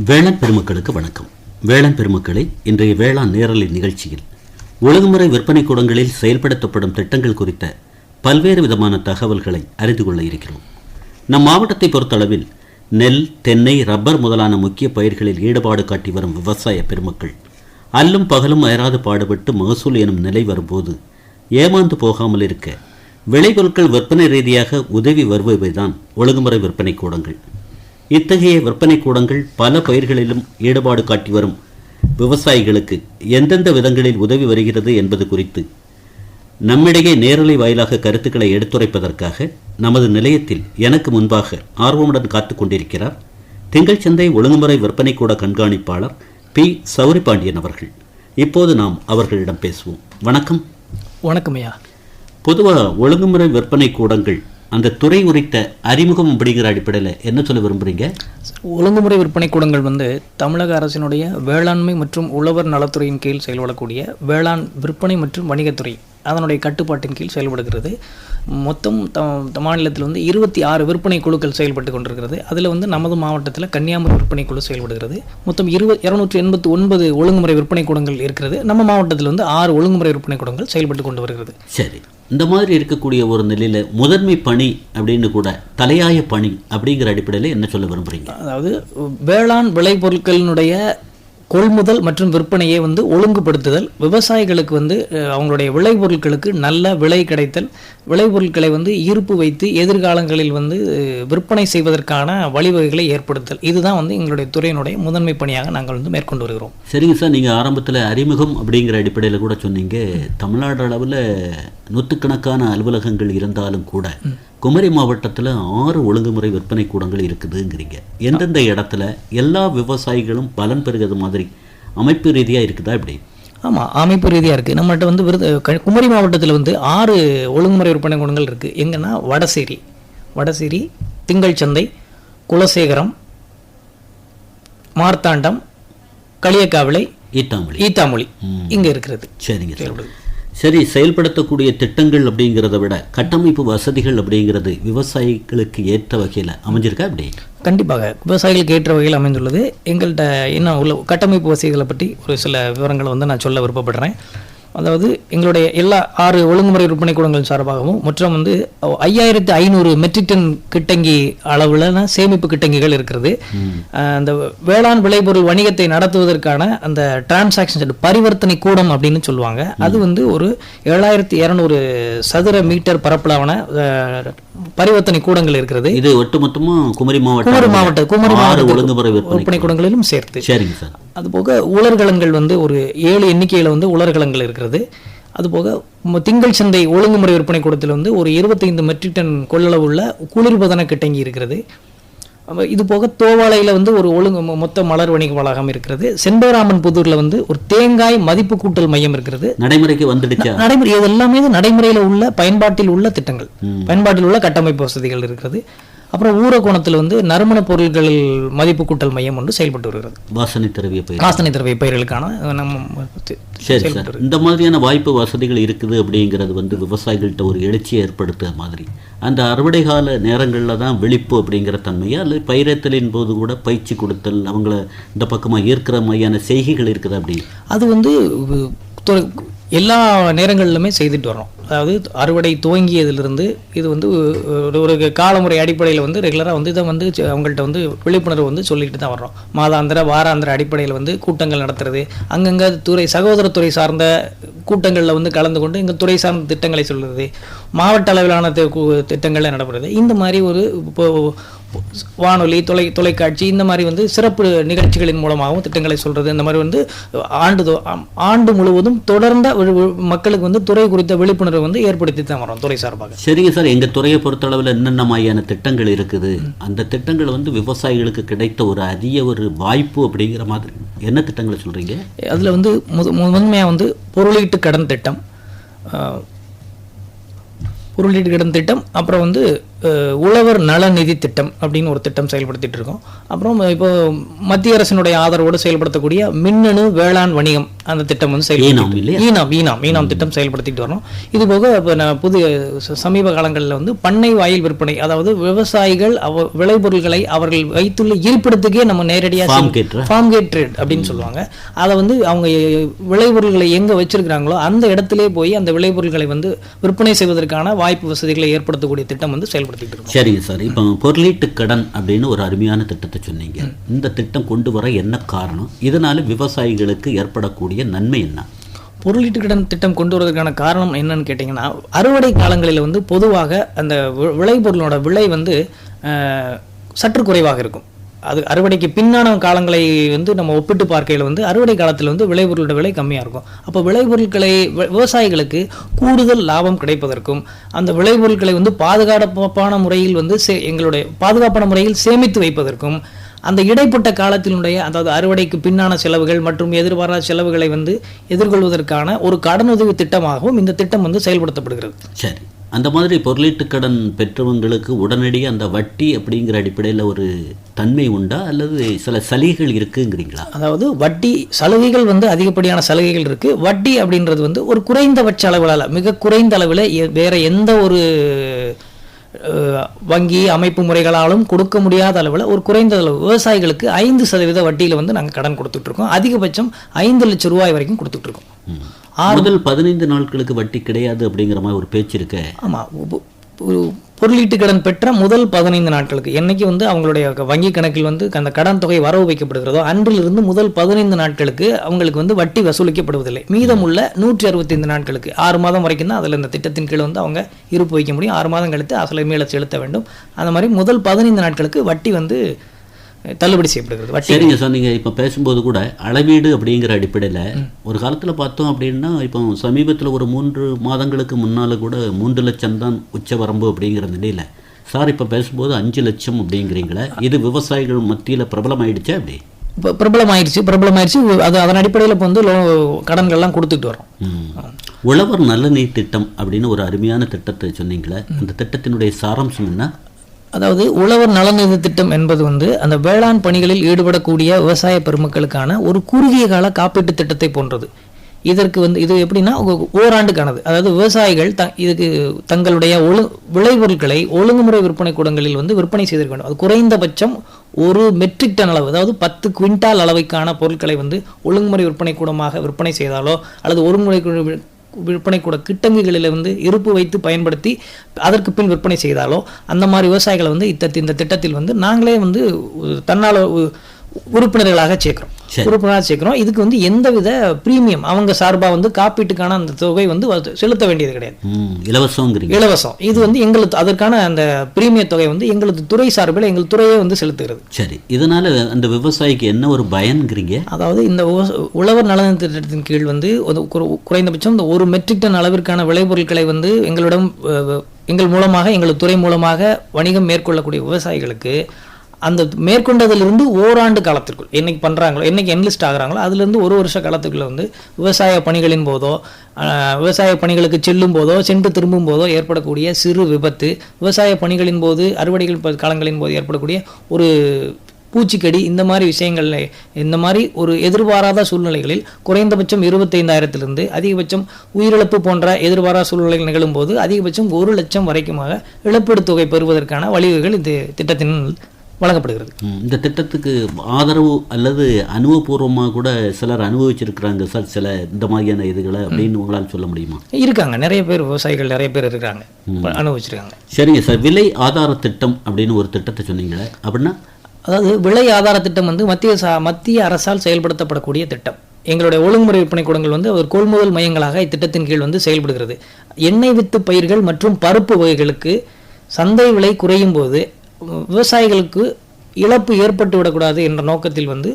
வேளாண் பெருமக்களுக்கு வணக்கம். வேளாண் பெருமக்களை இன்றைய வேளாண் நேரலை நிகழ்ச்சியில் ஒழுங்குமுறை விற்பனை கூடங்களில் செயல்படுத்தப்படும் திட்டங்கள் குறித்த பல்வேறு விதமான தகவல்களை அறிந்து கொள்ள இருக்கிறோம். நம் மாவட்டத்தை பொறுத்தளவில் நெல், தென்னை, ரப்பர் முதலான முக்கிய பயிர்களில் ஈடுபாடு காட்டி வரும் விவசாய பெருமக்கள் அல்லும் பகலும் அயராது பாடுபட்டு மகசூல் எனும் நிலை வரும்போது ஏமாந்து போகாமல் இருக்க விளைபொருட்கள் விற்பனை ரீதியாக உதவி வருபவைதான் ஒழுங்குமுறை விற்பனை கூடங்கள். இத்தகைய விற்பனை கூடங்கள் பல பயிர்களிலும் ஈடுபாடு காட்டி வரும் விவசாயிகளுக்கு எந்தெந்த விதங்களில் உதவி வருகிறது என்பது குறித்து நம்மிடையே நேரலை வாயிலாக கருத்துக்களை எடுத்துரைப்பதற்காக நமது நிலையத்தில் எனக்கு முன்பாக ஆர்வமுடன் காத்துக் கொண்டிருக்கிறார் திங்கள் சந்தை ஒழுங்குமுறை விற்பனை கூட கண்காணிப்பாளர் பி. சௌரிபாண்டியன் அவர்கள். இப்போது நாம் அவர்களிடம் பேசுவோம். வணக்கம். வணக்கம் ஐயா. பொதுவாக ஒழுங்குமுறை விற்பனை கூடங்கள் அந்த துறை குறித்த அறிமுகம் அப்படிங்கிற அடிப்படையில் என்ன சொல்ல விரும்புகிறீங்க? ஒழுங்குமுறை விற்பனை கூடங்கள் தமிழக அரசினுடைய வேளாண்மை மற்றும் உழவர் நலத்துறையின் கீழ் செயல்படக்கூடிய வேளாண் விற்பனை மற்றும் வணிகத்துறை அதனுடைய கட்டுப்பாட்டின் கீழ் செயல்படுகிறது. மொத்தம் மாநிலத்தில் 26 விற்பனை குழுக்கள் செயல்பட்டு கொண்டிருக்கிறது. அதில் நமது மாவட்டத்தில் கன்னியாகுமரி விற்பனை குழு செயல்படுகிறது. மொத்தம் 289 ஒழுங்குமுறை விற்பனை கூடங்கள் இருக்கிறது. நம்ம மாவட்டத்தில் 6 ஒழுங்குமுறை விற்பனை கூடங்கள் செயல்பட்டு கொண்டு வருகிறது. சரி, இந்த மாதிரி இருக்கக்கூடிய ஒரு நிலையில் முதன்மை பணி அப்படின்னு கூட தலையாய பணி அப்படிங்கிற அடிப்படையில் என்ன சொல்ல விரும்புகிறீங்க? அதாவது வேளாண் விளைபொருட்களினுடைய கொள்முதல் மற்றும் விற்பனையை ஒழுங்குபடுத்துதல், விவசாயிகளுக்கு அவங்களுடைய விளைபொருட்களுக்கு நல்ல விலை கிடைத்தல், விளைபொருட்களை இருப்பு வைத்து எதிர்காலங்களில் விற்பனை செய்வதற்கான வழிவகைகளை ஏற்படுத்தல், இதுதான் எங்களுடைய துறையினுடைய முதன்மை பணியாக நாங்கள் மேற்கொண்டு வருகிறோம். சரிங்க சார், நீங்கள் ஆரம்பத்தில் அறிமுகம் அப்படிங்கிற அடிப்படையில் கூட சொன்னீங்க. தமிழ்நாடு அளவில் நூற்றுக்கணக்கான அலுவலகங்கள் இருந்தாலும் கூட குமரி மாவட்டத்தில் 6 ஒழுங்குமுறை விற்பனை கூடங்கள் இருக்குதுங்கிறீங்க. எந்தெந்த இடத்துல எல்லா விவசாயிகளும் பலன் பெறுகிறது மாதிரி அமைப்பு ரீதியாக இருக்குதா? இப்படி? ஆமாம், அமைப்பு ரீதியாக இருக்குது. நம்மகிட்ட குமரி மாவட்டத்தில் 6 ஒழுங்குமுறை விற்பனை கூடங்கள் இருக்குது. எங்கன்னா வடசேரி, திங்கள் சந்தை, குலசேகரம், மார்த்தாண்டம், களியக்காவிளை, ஈத்தாமொழி இங்கே இருக்கிறது. சரிங்க சார். சரி, செயல்படுத்தக்கூடிய திட்டங்கள் அப்படிங்கிறத விட கட்டமைப்பு வசதிகள் அப்படிங்கிறது விவசாயிகளுக்கு ஏற்ற வகையில் அமைஞ்சிருக்கா? அப்படி? கண்டிப்பாக விவசாயிகளுக்கு ஏற்ற வகையில் அமைந்துள்ளது. எங்கள்கிட்ட என்ன உள்ள கட்டமைப்பு வசதிகளை பற்றி ஒரு சில விவரங்களை நான் சொல்ல விருப்பப்படுறேன். அதாவது எங்களுடைய எல்லா 6 ஒழுங்குமுறை விற்பனை கூடங்கள் சார்பாகவும் மொத்தம் 5500 மெட்ரிக் டன் கிட்டங்கி அளவுல சேமிப்பு கிட்டங்கிகள் இருக்கிறது. அந்த வேளாண் விளைபொருள் வணிகத்தை நடத்துவதற்கான அந்த டிரான்சாக்ஷன் பரிவர்த்தனை கூடம் அப்படின்னு சொல்லுவாங்க. அது ஒரு 7200 சதுர மீட்டர் பரப்பளவான பரிவர்த்தனை கூடங்கள் இருக்கிறது. இது ஒட்டுமொத்தமா குமரி மாவட்ட விற்பனை கூடங்களிலும் சேர்த்து. சரிங்க சார். அதுபோக உலர்களங்கள் ஒரு 7 எண்ணிக்கையில் உலர்களங்கள் இருக்கிறது. அதுபோக திங்கள் சந்தை ஒழுங்குமுறை விற்பனை கூடத்தில் ஒரு 25 மெட்ரிக் டன் கொள்ளளவு உள்ள குளிர்பதன கிட்டங்கி இருக்கிறது. இது போக தோவாளையில் ஒரு மொத்த மலர் வணிக வளாகம் இருக்கிறது. செண்பகராமன் புதூர்ல ஒரு தேங்காய் மதிப்பு கூட்டல் மையம் இருக்கிறது. நடைமுறைக்கு வந்துடுச்சு. நடைமுறை இது எல்லாமே நடைமுறையில் உள்ள பயன்பாட்டில் உள்ள திட்டங்கள், பயன்பாட்டில் உள்ள கட்டமைப்பு வசதிகள் இருக்கிறது. அப்புறம் ஊரகோணத்தில் நறுமண பொருட்கள் மதிப்பு கூட்டல் மையம் செயல்பட்டு வருகிறது. வாசனை திரவிய பயிர்களுக்கான சரி சார். இந்த மாதிரியான வாய்ப்பு வசதிகள் இருக்குது அப்படிங்கிறது விவசாயிகள்கிட்ட ஒரு எழுச்சியை ஏற்படுத்துகிற மாதிரி அந்த அறுவடை கால நேரங்களில் தான் விழிப்பு அப்படிங்கிற தன்மையா அல்லது பயிரத்தலின் போது கூட பயிற்சி கொடுத்தல் அவங்கள இந்த பக்கமாக ஈர்க்கிற மாதிரியான செய்கைகள் இருக்குது? அப்படி அது எல்லா நேரங்களிலுமே செய்துட்டு வரோம். அதாவது அறுவடை துவங்கியதிலிருந்து இது ஒரு காலமுறை அடிப்படையில் ரெகுலராக இதை அவங்கள்ட்ட விழிப்புணர்வு சொல்லிட்டு தான் வர்றோம். மாதாந்திர வாராந்திர அடிப்படையில் கூட்டங்கள் நடத்துறது, அங்கங்கே சகோதர துறை சார்ந்த கூட்டங்களில் கலந்து கொண்டு எங்கள் துறை சார்ந்த திட்டங்களை சொல்கிறது, மாவட்ட அளவிலான திட்டங்களை நடப்புறது, இந்த மாதிரி வானொலி தொலைக்காட்சி இந்த மாதிரி சிறப்பு நிகழ்ச்சிகளின் மூலமாகவும் திட்டங்களை சொல்றது, இந்த மாதிரி ஆண்டு முழுவதும் தொடர்ந்த மக்களுக்கு துறை குறித்த விழிப்புணர்வு ஏற்படுத்தி தான் வரோம் துறை சார்பாக. சரிங்க சார். எங்க துறையை பொறுத்தளவில் என்னென்ன மாதிரியான திட்டங்கள் இருக்குது? அந்த திட்டங்கள் விவசாயிகளுக்கு கிடைத்த ஒரு அரிய ஒரு வாய்ப்பு அப்படிங்கிற மாதிரி என்ன திட்டங்களை சொல்றீங்க? அதுல முதன்மையாக பொருளீட்டு கடன் திட்டம், அப்புறம் உழவர் நல நிதி திட்டம் அப்படின்னு ஒரு திட்டம் செயல்படுத்திட்டு இருக்கோம். அப்புறம் இப்போ மத்திய அரசினுடைய ஆதரவோடு செயல்படுத்தக்கூடிய மின்னணு வேளாண் வணிகம் அந்த திட்டம் வந்து ஈனாம் திட்டம் செயல்படுத்திட்டு வரோம். இது போக இப்போ புதிய சமீப காலங்களில் வந்து பண்ணை வாயில் விற்பனை, அதாவது விவசாயிகள் விளைபொருட்களை அவர்கள் வைத்துள்ள இருப்பிடத்துக்கே நம்ம நேரடியாக ஃபார்ம் கேட் ட்ரேட் அப்படின்னு சொல்லுவாங்க. அதை வந்து அவங்க விளைபொருட்களை எங்க வச்சிருக்கிறாங்களோ அந்த இடத்திலே போய் அந்த விளைபொருட்களை வந்து விற்பனை செய்வதற்கான வாய்ப்பு வசதிகளை ஏற்படுத்தக்கூடிய திட்டம் வந்து செயல்படுத்திட்டு இருக்கோம். சரிங்க சார். இப்போ பொருளீட்டு கடன் அப்படின்னு ஒரு அருமையான திட்டத்தை சொன்னீங்க. இந்த திட்டம் கொண்டு வர என்ன காரணம்? இதனால விவசாயிகளுக்கு ஏற்படக்கூடிய நன்மை என்ன? பொருளீட்டு கடன் திட்டம் கொண்டு வருவதற்கான காரணம் என்னன்னு கேட்டிங்கன்னா, அறுவடை காலங்களில் வந்து பொதுவாக அந்த விளைபொருளோட விலை வந்து சற்று குறைவாக இருக்கும். அது அறுவடைக்கு பின்னான காலங்களை வந்து நம்ம ஒப்பிட்டு பார்க்கையில் வந்து அறுவடை காலத்தில் வந்து விளைபொருளோட விலை கம்மியாக இருக்கும். அப்போ விளைபொருட்களை விவசாயிகளுக்கு கூடுதல் லாபம் கிடைப்பதற்கும் அந்த விளைபொருட்களை வந்து பாதுகாப்பான முறையில் வந்து எங்களுடைய பாதுகாப்பான முறையில் சேமித்து வைப்பதற்கும் அந்த இடைப்பட்ட காலத்தினுடைய, அதாவது அறுவடைக்கு பின்னான செலவுகள் மற்றும் எதிர்பாராத செலவுகளை வந்து எதிர்கொள்வதற்கான ஒரு கடனுதவி திட்டமாகவும் இந்த திட்டம் வந்து செயல்படுத்தப்படுகிறது. சரி, அந்த மாதிரி பொருளீட்டு கடன் பெற்றவங்களுக்கு உடனடியாக அந்த வட்டி அப்படிங்கிற அடிப்படையில் ஒரு தன்மை உண்டா அல்லது சில சலுகைகள் இருக்குங்கிறீங்களா? அதாவது வட்டி சலுகைகள் வந்து அதிகப்படியான சலுகைகள் இருக்கு. வட்டி அப்படின்றது வந்து ஒரு குறைந்தபட்ச அளவில், மிக குறைந்த அளவில் வேற எந்த ஒரு வங்கி அமைப்பு முறைகளாலும் கொடுக்க முடியாத அளவில் ஒரு குறைந்த அளவு விவசாயிகளுக்கு 5% வட்டியில் வந்து நாங்கள் கடன் கொடுத்துட்டு இருக்கோம். அதிகபட்சம் 5 லட்சம் ரூபாய் வரைக்கும் கொடுத்துட்டு இருக்கோம். முதல் 15 நாட்களுக்கு வட்டி கிடையாது அப்படிங்கிற மாதிரி ஒரு பேச்சு இருக்கு. ஆமாம், பொருளீட்டு கடன் பெற்ற முதல் 15 நாட்களுக்கு என்னைக்கு வந்து அவங்களுடைய வங்கி கணக்கில் வந்து அந்த கடன் தொகை வரவு வைக்கப்படுகிறதோ அன்றிலிருந்து முதல் 15 நாட்களுக்கு அவங்களுக்கு வந்து வட்டி வசூலிக்கப்படுவதில்லை. மீதமுள்ள 165 நாட்களுக்கு 6 மாதம் வரைக்கும் தான் அதில் இந்த திட்டத்தின் கீழ் வந்து அவங்க இருப்பு வைக்க முடியும். 6 மாதம் கழித்து அசலை மேலே செலுத்த வேண்டும். அந்த மாதிரி முதல் 15 நாட்களுக்கு வட்டி வந்து தள்ளுபடி செய்யப்படுகிறது. சரிங்க சார், நீங்கள் இப்போ பேசும்போது கூட அளவீடு அப்படிங்கிற அடிப்படையில் ஒரு காலத்தில் பார்த்தோம் அப்படின்னா, இப்போ சமீபத்தில் ஒரு 3 மாதங்களுக்கு முன்னால் கூட 3 லட்சம் தான் உச்ச வரம்பு அப்படிங்கிற நிலையில் சார் இப்போ பேசும்போது 5 லட்சம் அப்படிங்கிறீங்களே, இது விவசாயிகள் மத்தியில் பிரபலமாயிடுச்சா? அப்படி இப்போ பிரபலமாயிடுச்சு. அது அதன் அடிப்படையில் இப்போ வந்து கடன்கள்லாம் கொடுத்துட்டு வரோம். உழவர் நலநீர் திட்டம் அப்படின்னு ஒரு அருமையான திட்டத்தை சொன்னீங்களே, அந்த திட்டத்தினுடைய சாராம்சம் என்ன? அதாவது உழவர் நலநிதி திட்டம் என்பது வந்து அந்த வேளாண் பணிகளில் ஈடுபடக்கூடிய விவசாய பெருமக்களுக்கான ஒரு குறுகிய கால காப்பீட்டு திட்டத்தை போன்றது. இதற்கு வந்து இது எப்படின்னா ஓராண்டுக்கானது. அதாவது விவசாயிகள் இதுக்கு தங்களுடைய விளைபொருட்களை ஒழுங்குமுறை விற்பனை கூடங்களில் வந்து விற்பனை செய்திருக்க வேண்டும். அது குறைந்தபட்சம் 1 மெட்ரிக் டன் அளவு, அதாவது 10 குவிண்டால் அளவுக்கான பொருட்களை வந்து ஒழுங்குமுறை விற்பனை கூடமாக விற்பனை செய்தாலோ அல்லது ஒருமுறை விற்பனை கூட கிட்டங்குகளில் வந்து இருப்பு வைத்து பயன்படுத்தி அதற்கு பின் விற்பனை செய்தாலோ அந்த மாதிரி விவசாயிகளை வந்து இந்த திட்டத்தில் வந்து நாங்களே வந்து தன்னால் உறுப்பினர்களாக சேர்க்கிறோம். இதுக்கு வந்து எந்தவித பிரீமியம் அவங்க சார்பாக வந்து காப்பீட்டுக்கான அந்த தொகை வந்து செலுத்த வேண்டியது கிடையாது. இலவசம். இது வந்து எங்களுக்கு அதற்கான அந்த பிரீமிய தொகை வந்து எங்களது துறை சார்பில் எங்கள் துறையே வந்து செலுத்துகிறது. சரி, இதனால அந்த விவசாயிக்கு என்ன ஒரு பயன்கிறீங்க? அதாவது இந்த உழவர் நலன் திட்டத்தின் கீழ் வந்து குறைந்தபட்சம் இந்த 1 மெட்ரிக் டன் அளவிற்கான விளைபொருட்களை வந்து எங்கள் மூலமாக எங்களது துறை மூலமாக வணிகம் மேற்கொள்ளக்கூடிய விவசாயிகளுக்கு அந்த மேற்கொண்டதிலிருந்து ஓராண்டு காலத்திற்குள் என்னைக்கு பண்ணுறாங்களோ, என்னைக்கு என்லிஸ்ட் ஆகுறாங்களோ அதுலேருந்து 1 வருஷ காலத்துக்குள்ளே வந்து விவசாய பணிகளின் போதோ விவசாய பணிகளுக்கு செல்லும் போதோ சென்று திரும்பும் போதோ ஏற்படக்கூடிய சிறு விபத்து, விவசாய பணிகளின் போது அறுவடைகள் காலங்களின் போது ஏற்படக்கூடிய ஒரு பூச்சிக்கடி, இந்த மாதிரி விஷயங்களில் இந்த மாதிரி ஒரு எதிர்பாராத சூழ்நிலைகளில் குறைந்தபட்சம் 25,000 அதிகபட்சம் உயிரிழப்பு போன்ற எதிர்பாராத சூழ்நிலைகள் நிகழும்போது அதிகபட்சம் 1 லட்சம் வரைக்குமாக இழப்பீடு தொகை பெறுவதற்கான வழிவகைகள் இந்த திட்டத்தின் வழங்கப்படுகிறது. இந்த திட்டத்துக்கு ஆதரவு அல்லது அனுபவபூர்வமாக கூட சிலர் அனுபவிச்சிருக்கிறாங்க சார், சில இந்த மாதிரியான இதுகளை அப்படின்னு உங்களால் சொல்ல முடியுமா? இருக்காங்க, நிறைய பேர் விவசாயிகள் நிறைய பேர் இருக்காங்க, அனுபவிச்சிருக்காங்க. சரிங்க சார், விலை ஆதார திட்டம் அப்படின்னு ஒரு திட்டத்தை சொன்னீங்களே, அப்படின்னா? அதாவது விலை ஆதார திட்டம் வந்து மத்திய அரசால் செயல்படுத்தப்படக்கூடிய திட்டம். எங்களுடைய ஒழுங்குமுறை விற்பனை கூடங்கள் வந்து ஒரு கொள்முதல் மையங்களாக இத்திட்டத்தின் கீழ் வந்து செயல்படுகிறது. எண்ணெய் வித்து பயிர்கள் மற்றும் பருப்பு வகைகளுக்கு சந்தை விலை குறையும் போது விவசாயிகளுக்கு இழப்பு ஏற்பட்டு விடக்கூடாது என்ற நோக்கத்தில் வந்து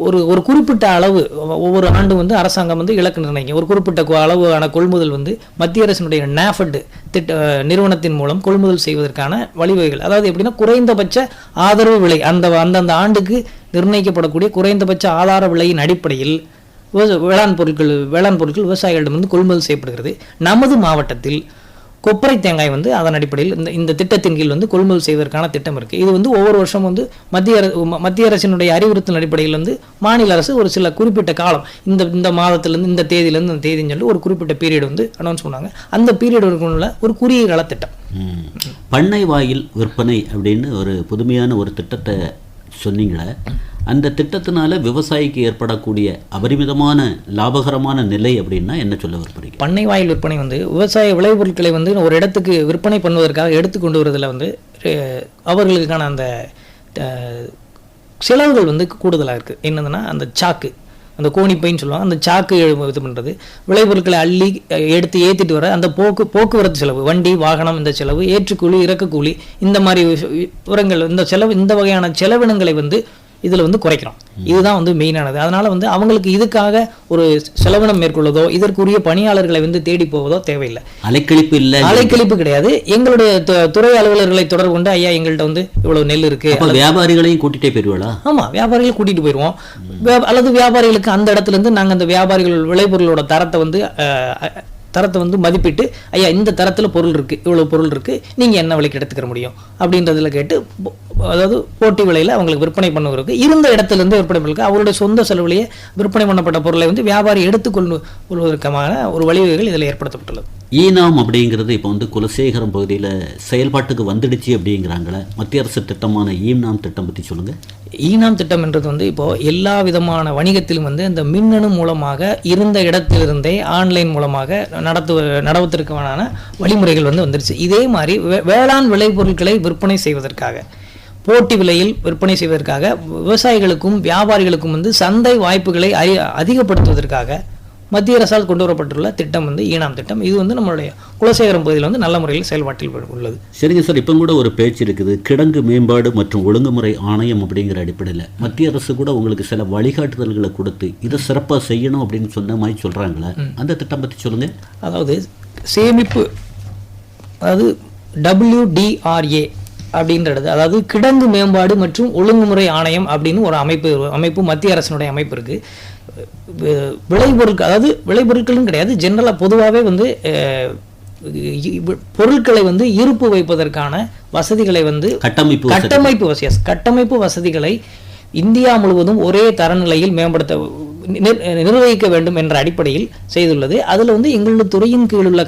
ஒரு குறிப்பிட்ட அளவு ஒவ்வொரு ஆண்டும் வந்து அரசாங்கம் வந்து இலக்கு நிர்ணயிக்கும். ஒரு குறிப்பிட்ட அளவான கொள்முதல் வந்து மத்திய அரசினுடைய NAFED நிறுவனத்தின் மூலம் கொள்முதல் செய்வதற்கான வழிவகைகள். அதாவது எப்படின்னா குறைந்தபட்ச ஆதரவு விலை அந்தந்த ஆண்டுக்கு நிர்ணயிக்கப்படக்கூடிய குறைந்தபட்ச ஆதார விலையின் அடிப்படையில் வேளாண் பொருட்கள் விவசாயிகளிடமிருந்து கொள்முதல் செய்யப்படுகிறது. நமது மாவட்டத்தில் கொப்பரை தேங்காய் வந்து அதன் அடிப்படையில் இந்த திட்டத்தின் கீழ் வந்து கொள்முதல் செய்வதற்கான திட்டம் இருக்குது. இது வந்து ஒவ்வொரு வருஷம் வந்து மத்திய அரசினுடைய அறிவுறுத்தல் அடிப்படையில் வந்து மாநில அரசு ஒரு சில குறிப்பிட்ட காலம் இந்த மாதத்திலேருந்து இந்த தேதியிலேருந்து இந்த தேதின்னு சொல்லி ஒரு குறிப்பிட்ட பீரியட் வந்து அனௌன்ஸ் பண்ணாங்க. அந்த பீரியடுக்குள்ள ஒரு குறுகிய கால திட்டம். பண்ணை வாயில் விற்பனை அப்படின்னு ஒரு புதுமையான ஒரு திட்டத்தை சொன்னீங்களே, அந்த திட்டத்தினால விவசாயிக்கு ஏற்படக்கூடிய அபரிமிதமான லாபகரமான நிலை அப்படின்னா என்ன சொல்ல விரும்புறீங்க? பண்ணை வாயில் விற்பனை வந்து விவசாய விளைபொருட்களை வந்து ஒரு இடத்துக்கு விற்பனை பண்ணுவதற்காக எடுத்து கொண்டு வருவதில் வந்து அவர்களுக்கான அந்த செலவுகள் வந்து கூடுதலாக இருக்குது. என்னதுன்னா அந்த சாக்கு, அந்த கோணிப்பைன்னு சொல்லுவாங்க, அந்த சாக்கு இது பண்ணுறது, விளைபொருட்களை அள்ளி எடுத்து ஏற்றிட்டு வர அந்த போக்குவரத்து செலவு, வண்டி வாகனம், இந்த செலவு, ஏற்றுக்கூலி இறக்குக்கூலி, இந்த மாதிரி விவரங்கள், இந்த செலவு, இந்த வகையான செலவினங்களை வந்து இதில் வந்து குறைக்கிறோம். இதுதான் வந்து மெயினானது. அதனால் வந்து அவங்களுக்கு இதுக்காக ஒரு செலவினம் மேற்கொள்வதோ இதற்குரிய பணியாளர்களை வந்து தேடி போவதோ தேவையில்லை. அலைக்கழிப்பு இல்லை, அலைக்கழிப்பு கிடையாது. எங்களுடைய துறை அலுவலர்களை தொடர்பு கொண்டு ஐயா எங்கள்கிட்ட வந்து இவ்வளவு நெல் இருக்கு, வியாபாரிகளையும் கூட்டிகிட்டே போயிடுவாளா? ஆமாம், வியாபாரிகளை கூட்டிகிட்டு போயிடுவோம். அல்லது வியாபாரிகளுக்கு அந்த இடத்துல இருந்து நாங்கள் அந்த வியாபாரிகள் விளைபொருளோட தரத்தை வந்து மதிப்பிட்டு, ஐயா இந்த தரத்தில் பொருள் இருக்குது, இவ்வளோ பொருள் இருக்குது, நீங்கள் என்ன விலைக்கு எடுத்துக்கிற முடியும் அப்படின்றதில் கேட்டு, அதாவது போட்டி விலையில் அவங்களுக்கு விற்பனை பண்ணுவதற்கு இருந்த இடத்துலேருந்து விற்பனை பண்ணுறதுக்கு அவருடைய சொந்த செலவிலேயே விற்பனை பண்ணப்பட்ட பொருளை வந்து வியாபாரி எடுத்துக்கொள்வதற்கான ஒரு வழிவகைகள் இதில் ஏற்படுத்தப்பட்டுள்ளது. ஈனாம் அப்படிங்கிறது இப்போ வந்து குலசேகரம் பகுதியில் செயல்பாட்டுக்கு வந்துடுச்சு அப்படிங்கிறாங்களே, மத்திய அரசு திட்டமான ஈனாம் திட்டம் பற்றி சொல்லுங்கள். ஈனாம் திட்டம் என்றது வந்து இப்போது எல்லா விதமான வணிகத்திலும் வந்து இந்த மின்னணு மூலமாக இருந்த இடத்திலிருந்தே ஆன்லைன் மூலமாக நடத்துவதற்கான வழிமுறைகள் வந்து வந்துருச்சு. இதே மாதிரி வேளாண் விளைபொருட்களை விற்பனை செய்வதற்காக, போட்டி விலையில் விற்பனை செய்வதற்காக, விவசாயிகளுக்கும் வியாபாரிகளுக்கும் வந்து சந்தை வாய்ப்புகளை அதிகப்படுத்துவதற்காக மத்திய அரசால் கொண்டு வரப்பட்டுள்ள திட்டம் வந்து ஈனாம் திட்டம். இது வந்து நம்மளுடைய குலசேகரம் பகுதியில் வந்து நல்ல முறையில் செயல்பாட்டில் உள்ளது. சரிங்க சார், இப்போ கூட ஒரு பேச்சு இருக்குது, கிடங்கு மேம்பாடு மற்றும் ஒழுங்குமுறை ஆணையம் அப்படிங்கிற அடிப்படையில் மத்திய அரசு கூட உங்களுக்கு சில வழிகாட்டுதல்களை கொடுத்து இதை சிறப்பாக செய்யணும் அப்படின்னு சொன்ன மாதிரி சொல்கிறாங்களே, அந்த திட்டம் பற்றி சொல்லுங்கள். அதாவது சேமிப்பு, அதாவது WDRA அப்படின்றது, அதாவது கிடங்கு மேம்பாடு மற்றும் ஒழுங்குமுறை ஆணையம் அப்படின்னு ஒரு அமைப்பு மத்திய அரசினுடைய அமைப்பு இருக்குது. விளைபொருட்கள், அதாவது விளைபொருட்களும் கிடையாது, ஜென்ரலாக பொதுவாகவே வந்து பொருட்களை வந்து இருப்பு வைப்பதற்கான வசதிகளை வந்து கட்டமைப்பு வசதிகளை இந்தியா முழுவதும் ஒரே தரநிலையில் நிர்வகிக்க வேண்டும் என்ற அடிப்படையில் செய்துள்ளது. அதில் வந்து எங்களுடைய துறையின் கீழ் உள்ள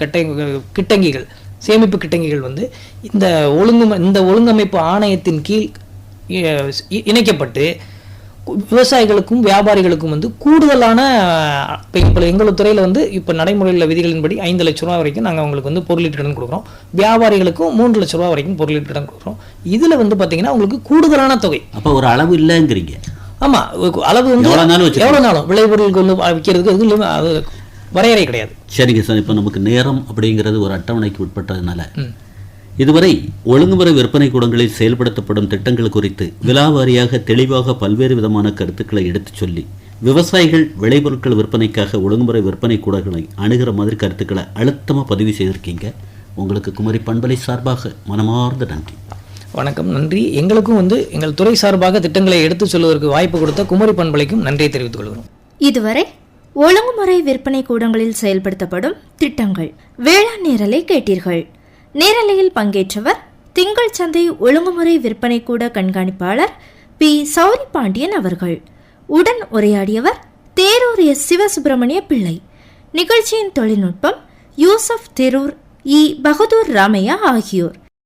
கிட்டங்கிகள், சேமிப்பு கிட்டங்கிகள் வந்து இந்த ஒழுங்கமைப்பு ஆணையத்தின் கீழ் இணைக்கப்பட்டு விவசாயிகளுக்கும் வியாபாரிகளுக்கும் வந்து கூடுதலான, இப்போ எங்கள் துறையில் வந்து இப்போ நடைமுறையில் விதிகளின்படி 5 லட்ச ரூபா வரைக்கும் நாங்கள் அவங்களுக்கு வந்து பொருளீட்டு கடன் கொடுக்குறோம். வியாபாரிகளுக்கும் 3 லட்ச ரூபா வரைக்கும் பொருளீட்டு கடன் கொடுக்குறோம். இதில் வந்து பார்த்தீங்கன்னா உங்களுக்கு கூடுதலான தொகை. அப்போ ஒரு அளவு இல்லைங்கிறீங்க? ஆமாம், அளவு வந்து எவ்வளோ நாளும் விளைபொருளுக்கு வந்து விற்கிறதுக்கு அது வரையறை கிடையாது. சரிங்க சார், இப்போ நமக்கு நேரம் அப்படிங்கிறது ஒரு அட்டவணைக்கு உட்பட்டதுனால இதுவரை ஒழுங்குமுறை விற்பனை கூடங்களில் செயல்படுத்தப்படும் திட்டங்கள் குறித்து விலாவாரியாக தெளிவாக பல்வேறு விதமான கருத்துக்களை எடுத்துச் சொல்லி விவசாயிகள் விளைபொருட்கள் விற்பனைக்காக ஒழுங்குமுறை விற்பனை கூடங்களை அணுகிற மாதிரி கருத்துக்களை அழுத்தமாக பதிவு செய்திருக்கீங்க. உங்களுக்கு குமரி பண்பலை சார்பாக மனமார்ந்த நன்றி. வணக்கம், நன்றி. எங்களுக்கும் வந்து எங்கள் துறை சார்பாக திட்டங்களை எடுத்துச் சொல்வதற்கு வாய்ப்பு கொடுத்த குமரி பண்பலைக்கும் நன்றியை தெரிவித்துக் கொள்கிறோம். இதுவரை ஒழுங்குமுறை விற்பனை கூடங்களில் செயல்படுத்தப்படும் திட்டங்கள் வேளாண் நேரலை கேட்டீர்கள். நேரலையில் பங்கேற்றவர் திங்கள் சந்தை ஒழுங்குமுறை விற்பனை கூட கண்காணிப்பாளர் பி. சௌரி பாண்டியன் அவர்கள். உடன் உரையாடியவர் தேரூர் எஸ். சிவசுப்பிரமணிய பிள்ளை. நிகழ்ச்சியின் தொழில்நுட்பம் யூசப் தெரூர், இ. பகதூர் ராமையா ஆகியோர்.